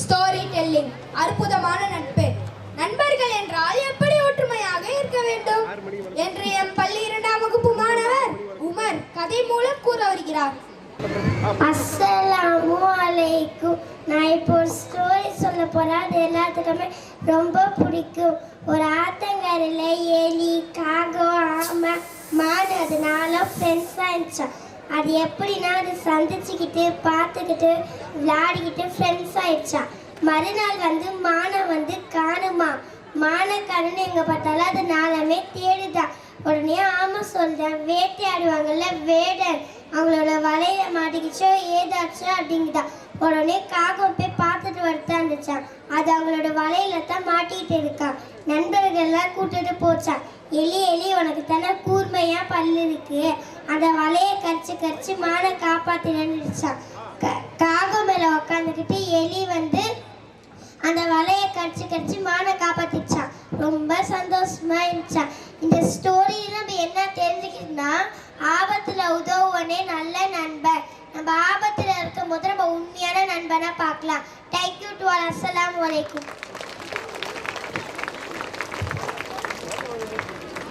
Story telling, அற்புதமான நட்பு. நண்பர்கள் என்றால் எப்படி ஒற்றுமையாக இருக்க வேண்டும் என்று எம் பள்ளி 2ஆம் வகுப்பு மாணவர் உமர் கதை மூலம் கூற வருகிறார். அஸ்ஸலாமு அலைக்கும். நான் இப்போ ஒரு ஸ்டோரி சொல்ல போகிறேன். அது எல்லாத்துக்குமே ரொம்ப பிடிக்கும். ஒரு ஆத்தங்கரையில் எலி, காகம், ஆமை, மாடு, அது 4 ஃப்ரெண்ட்ஸாக இருந்துச்சான். அது எப்படின்னா அது சந்திச்சுக்கிட்டு பார்த்துக்கிட்டு விளையாடிக்கிட்டு ஃப்ரெண்ட்ஸ் ஆயிடுச்சான். மறுநாள் மானை காணுமா. மானை காணுன்னு எங்கே பார்த்தாலும் அது 4மே தேடுதான். உடனே ஆமை சொல்கிறேன், வேட்டையாடுவாங்கல்ல வேடன், அவங்களோட வலையில மாட்டிக்கிச்சோ ஏதாச்சோ அப்படிங்குதான். உடனே காகம் போய் பார்த்துட்டு வரத்தான் இருந்துச்சான். அது அவங்களோட வலையில தான் மாட்டிக்கிட்டு இருக்கான். நண்பர்கள்லாம் கூட்டிட்டு போச்சான். எலி எலி, உனக்கு தானே கூர்மையா பல்லு இருக்கு, அந்த வலையை கரிச்சு மானை காப்பாத்தினான். காகம் மேல உக்காந்துக்கிட்டு எலி அந்த வலையை கரிச்சு மானை காப்பாத்திச்சான். ரொம்ப சந்தோஷமா இருந்துச்சான். இந்த ஸ்டோரியில நம்ம என்ன தெரிஞ்சுக்கிட்டோம்னா, ஆபத்துல உதவுவனே நல்ல நண்பன். நம்ம ஆபத்துல இருக்கும் போது நம்ம உண்மையான நண்பனா பார்க்கலாம். Thank you to all. அஸ்ஸலாமு அலைக்கும்.